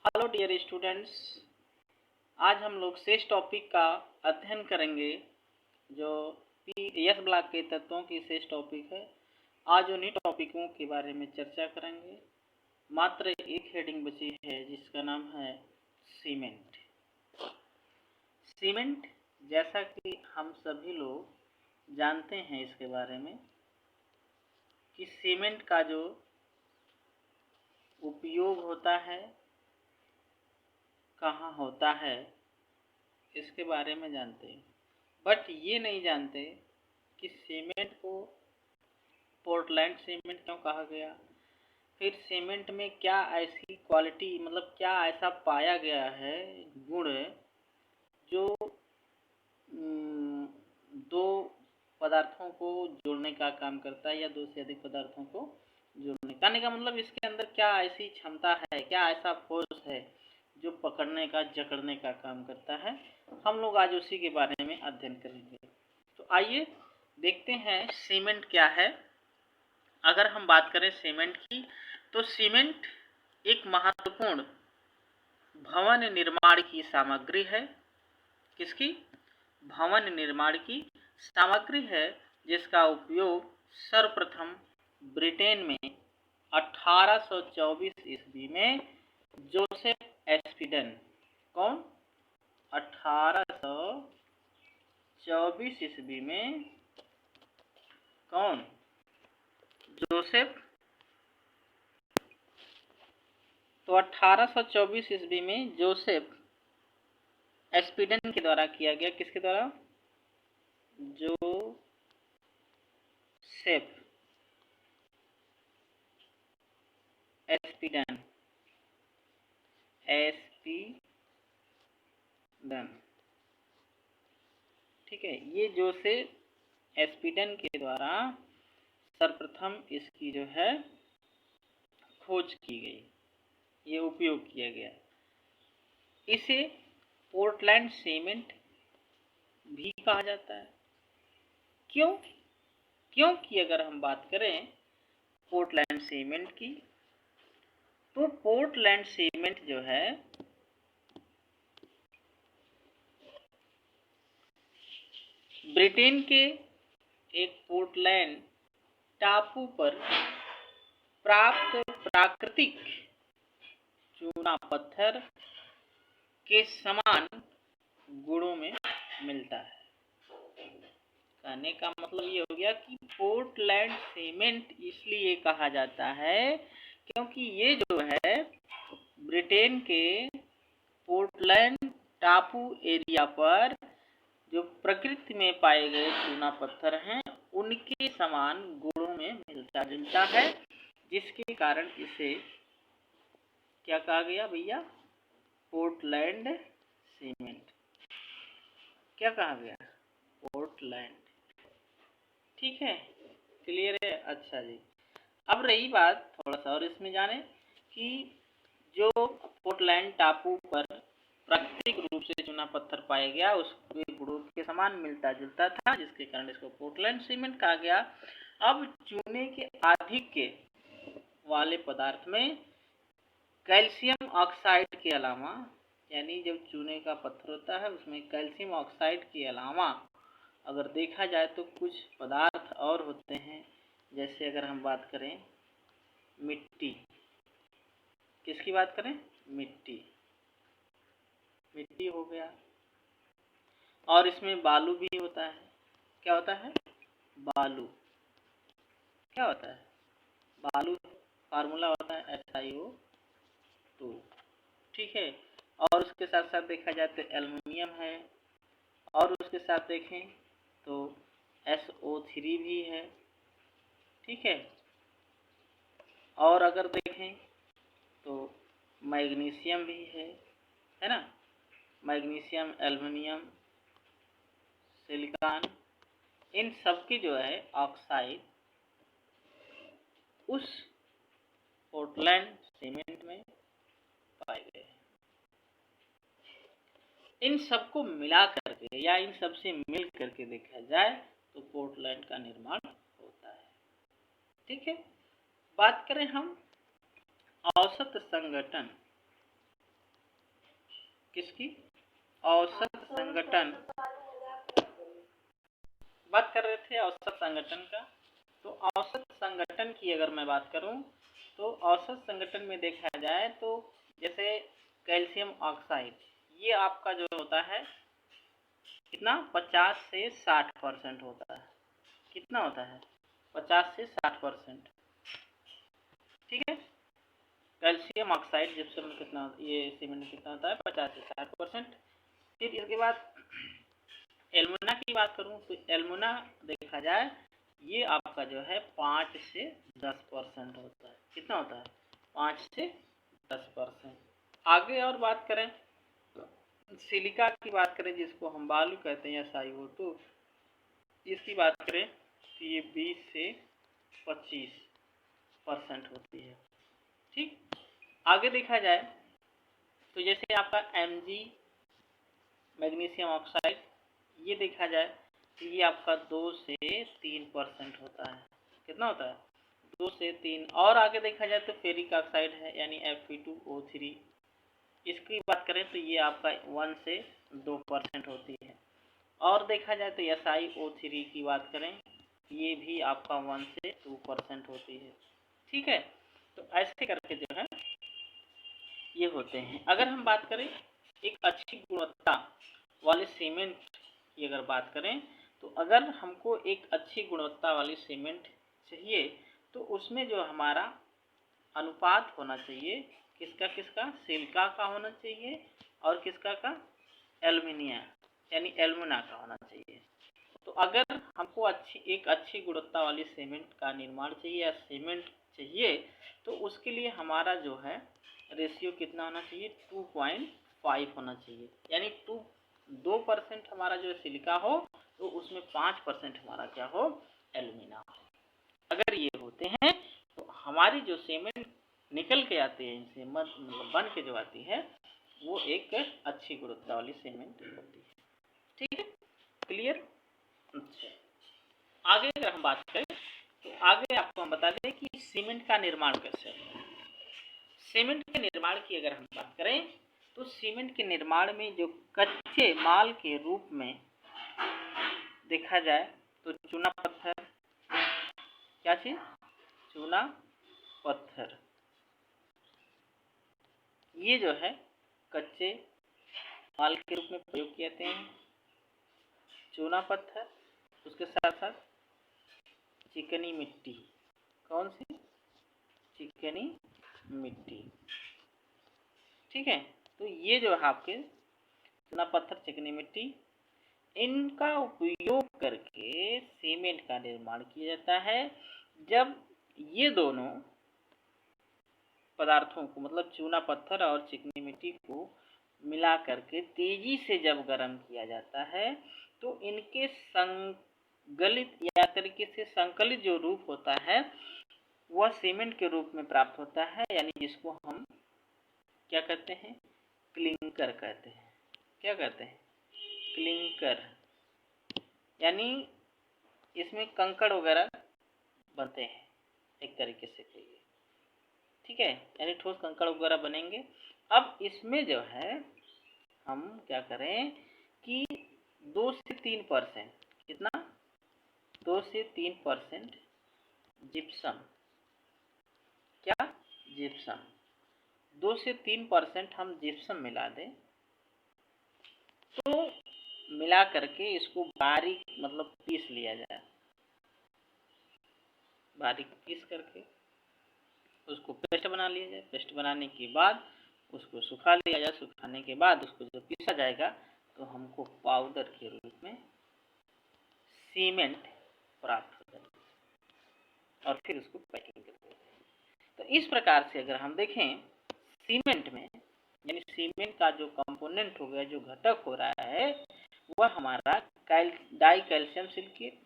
Hello dear students. आज हम लोग शेष टॉपिक का अध्ययन करेंगे जो एस ब्लॉक के तत्वों की शेष टॉपिक है। आज उन्हीं टॉपिकों के बारे में चर्चा करेंगे। मात्र एक हेडिंग बची है जिसका नाम है सीमेंट। सीमेंट जैसा कि हम सभी लोग जानते हैं इसके बारे में कि सीमेंट का जो उपयोग होता है, कहाँ होता है, इसके बारे में जानते हैं। बट ये नहीं जानते कि सीमेंट को पोर्टलैंड सीमेंट क्यों कहा गया। फिर सीमेंट में क्या ऐसी क्वालिटी मतलब क्या ऐसा पाया गया है गुण जो दो पदार्थों को जोड़ने का काम करता है या दो से अधिक पदार्थों को जोड़ने का मतलब इसके अंदर क्या ऐसी क्षमता है, क्या ऐसा फोर्स है जो पकड़ने का जकड़ने का काम करता है। हम लोग आज उसी के बारे में अध्ययन करेंगे। तो आइए देखते हैं सीमेंट क्या है। अगर हम बात करें सीमेंट की तो सीमेंट एक महत्वपूर्ण भवन निर्माण की सामग्री है। किसकी? भवन निर्माण की सामग्री है जिसका उपयोग सर्वप्रथम ब्रिटेन में 1824 ईस्वी में जोसेफ एस्पिडन, कौन? 1824 ईस्वी में कौन? जोसेफ। तो 1824 ईस्वी में जोसेफ एस्पिडन के द्वारा किया गया। किसके द्वारा? जोसेफ एस्पिडन। ठीक है, ये जोसेफ एस्पिडन के द्वारा सर्वप्रथम इसकी जो है खोज की गई, ये उपयोग किया गया। इसे पोर्टलैंड सीमेंट भी कहा जाता है। क्यों? क्योंकि अगर हम बात करें पोर्टलैंड सीमेंट की तो पोर्टलैंड सीमेंट जो है ब्रिटेन के एक पोर्टलैंड टापू पर प्राप्त प्राकृतिक चूना पत्थर के समान गुणों में मिलता है। कहने का मतलब ये हो गया कि पोर्टलैंड सीमेंट इसलिए कहा जाता है क्योंकि ये जो है ब्रिटेन के पोर्टलैंड टापू एरिया पर जो प्रकृति में पाए गए चूना पत्थर हैं उनके समान गुणों में मिलता जुलता है, जिसके कारण इसे क्या कहा गया भैया? Portland cement. क्या कहा गया? पोर्टलैंड। ठीक है, क्लियर है? अच्छा जी। अब रही बात थोड़ा सा और इसमें जाने कि जो पोर्टलैंड टापू पर प्राकृतिक रूप से चूना पत्थर पाया गया उसके गुणों के समान मिलता जुलता था, जिसके कारण इसको पोर्टलैंड सीमेंट कहा गया। अब चूने के आधिक्य वाले पदार्थ में कैल्शियम ऑक्साइड के अलावा, यानी जब चूने का पत्थर होता है उसमें कैल्शियम ऑक्साइड के अलावा अगर देखा जाए तो कुछ पदार्थ और होते हैं। जैसे अगर हम बात करें मिट्टी, किसकी बात करें? मिट्टी हो गया, और इसमें बालू भी होता है। क्या होता है? बालू। क्या होता है? बालू फार्मूला होता है SiO2। ठीक है, और उसके साथ साथ देखा जाए तो एल्युमिनियम है, और उसके साथ देखें तो SO3 भी है। ठीक है, और अगर देखें तो मैग्नीशियम भी है ना? मैग्नीशियम, एल्युमिनियम, सिलिकॉन, इन सब की जो है ऑक्साइड उस पोर्टलैंड सीमेंट में पाए गए। इन सबको मिला करके या इन सब से मिल करके देखा जाए तो पोर्टलैंड का निर्माण होता है। ठीक है, बात करें हम औसत संगठन किसकी? औसत संघटन, बात कर रहे थे औसत संगठन का। तो औसत संगठन की अगर मैं बात करूं तो औसत संगठन में देखा जाए तो जैसे कैल्शियम ऑक्साइड, ये आपका जो होता है कितना 50 से 60% होता है। कितना होता है? 50 से 60%। ठीक है, कैल्शियम ऑक्साइड जिप्सम में कितना, ये सीमेंट में कितना होता है? 50 से 60%। फिर इसके बाद एल्युमिना की बात करूं तो एल्युमिना देखा जाए ये आपका जो है 5 से 10% होता है। कितना होता है? 5 से 10%। आगे और बात करें सिलिका की बात करें, जिसको हम बालू कहते हैं या SiO2, इसकी बात करें तो ये 20 से 25% होती है। ठीक, आगे देखा जाए तो जैसे आपका Mg मैग्नीशियम ऑक्साइड, ये देखा जाए तो ये आपका 2 से 3% होता है। कितना होता है? 2 से 3। और आगे देखा जाए तो फेरिक ऑक्साइड है यानी Fe2O3, इसकी बात करें तो ये आपका 1 से 2% होती है। और देखा जाए तो SiO3 की बात करें, ये भी आपका 1 से 2% होती है। ठीक है, तो ऐसे करके जो है ये होते हैं। अगर हम बात करें एक अच्छी गुणवत्ता वाले सीमेंट की अगर बात करें तो अगर हमको एक अच्छी गुणवत्ता वाली सीमेंट चाहिए तो उसमें जो हमारा अनुपात होना चाहिए किसका किसका? सिलिका का होना चाहिए और किसका का? एल्युमिनिया यानी एल्युमिना का होना चाहिए। तो अगर हमको एक अच्छी गुणवत्ता वाली सीमेंट का निर्माण चाहिए या सीमेंट चाहिए तो उसके लिए हमारा जो है रेशियो कितना होना चाहिए? 2.5 होना चाहिए। यानी 2% हमारा जो सिलिका हो तो उसमें 5% हमारा क्या हो? एल्युमिना हो। अगर ये होते हैं तो हमारी जो सीमेंट निकल के आती है इनसे मतलब बन के जो आती है वो एक अच्छी गुणवत्ता वाली सीमेंट होती है। ठीक है, क्लियर? अच्छा, आगे अगर हम बात करें तो आगे आपको हम बता दें कि सीमेंट का निर्माण कैसे होता है। सीमेंट के निर्माण की अगर हम बात करें तो सीमेंट के निर्माण में जो कच्चे माल के रूप में देखा जाए तो चूना पत्थर, क्या चीज? चूना पत्थर, ये जो है कच्चे माल के रूप में प्रयोग किए जाते हैं। चूना पत्थर, उसके साथ साथ चिकनी मिट्टी। कौन सी? चिकनी मिट्टी। ठीक है, तो ये जो है आपके चूना पत्थर, चिकनी मिट्टी, इनका उपयोग करके सीमेंट का निर्माण किया जाता है। जब ये दोनों पदार्थों को मतलब चूना पत्थर और चिकनी मिट्टी को मिला करके तेजी से जब गर्म किया जाता है तो इनके संगलित या तरीके से संकलित जो रूप होता है वह सीमेंट के रूप में प्राप्त होता है, यानी जिसको हम क्या कहते हैं? क्लिंकर कहते हैं। क्या कहते हैं? क्लिंकर। यानी इसमें कंकड़ वगैरह बनते हैं एक तरीके से कहिए। ठीक है, यानी ठोस कंकड़ वगैरह बनेंगे। अब इसमें जो है हम क्या करें कि 2 से 3%, कितना? 2 से 3% जिप्सम, क्या? जिप्सम। 2 से 3% हम जिप्सम मिला दें तो मिला करके इसको बारीक मतलब पीस लिया जाए। बारीक पीस करके उसको पेस्ट बना लिया जाए। पेस्ट बनाने के बाद उसको सुखा लिया जाए। सुखाने के बाद उसको जब पीसा जाएगा तो हमको पाउडर के रूप में सीमेंट प्राप्त हो जाएगी और फिर उसको पैकिंग करते हैं। तो इस प्रकार से अगर हम देखें सीमेंट में, यानी सीमेंट का जो कंपोनेंट हो गया, जो घटक हो रहा है वह हमारा die calcium silicate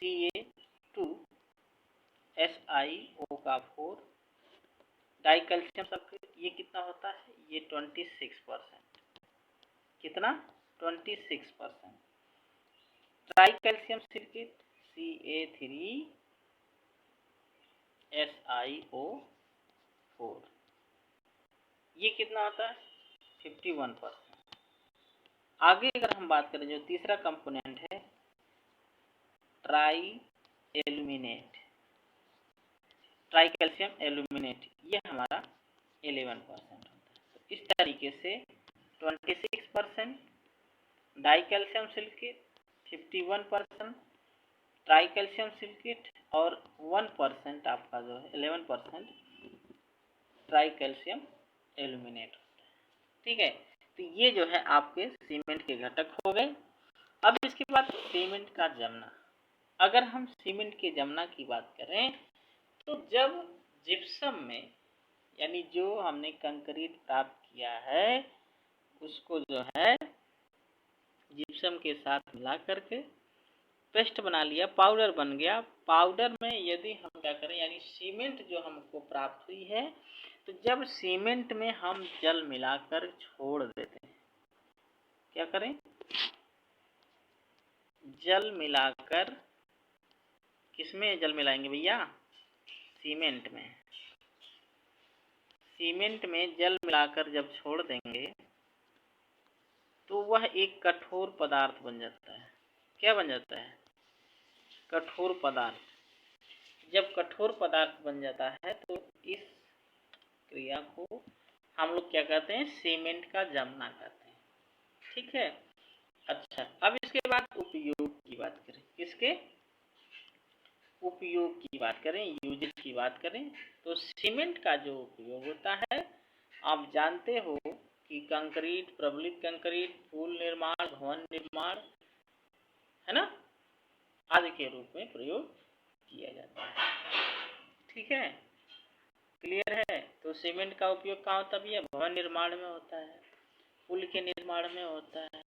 CA2SiO4 die calcium sulphate, ये कितना होता है? ये 26%। कितना? 26%। ट्राई कैल्शियम सिलिकेट CA3SiO4, ये कितना होता है? 51%। आगे अगर हम बात करें जो तीसरा कंपोनेंट है try aluminate, try calcium aluminate, ये हमारा 11% होता है। तो इस तरीके से 26%, die calcium silicate 51%, try calcium silicate और 1% आपका जो है 11% ट्राई कैल्शियम एल्यूमिनेट होता है। ठीक है, तो ये जो है आपके सीमेंट के घटक हो गए। अब इसके बाद सीमेंट का जमना। अगर हम सीमेंट के जमना की बात करें तो जब जिप्सम में यानी जो हमने कंक्रीट प्राप्त किया है उसको जो है जिप्सम के साथ मिला करके पेस्ट बना लिया, पाउडर बन गया। पाउडर में यदि हम क्या करें यानी सीमेंट जो हमको प्राप्त हुई है, तो जब सीमेंट में हम जल मिलाकर छोड़ देते हैं, क्या करें जल मिलाकर, किसमें जल मिलाएंगे भैया सीमेंट में, सीमेंट में जल मिलाकर जब छोड़ देंगे तो वह एक कठोर पदार्थ बन जाता है। क्या बन जाता है कठोर पदार्थ। जब कठोर पदार्थ बन जाता है तो इस क्रिया को हम लोग क्या कहते हैं सीमेंट का जमना कहते हैं। ठीक है, अच्छा अब इसके बाद उपयोग की बात करें, किसके उपयोग की बात करें, यूजेज की बात करें, तो सीमेंट का जो उपयोग होता है आप जानते हो कि कंक्रीट, प्रबलित कंक्रीट, पुल निर्माण, भवन निर्माण, है ना, आदि के रूप में प्रयोग किया जाता है। ठीक है, क्लियर है। तो सीमेंट का उपयोग कहाँ होता है भैया भवन निर्माण में होता है, पुल के निर्माण में होता है,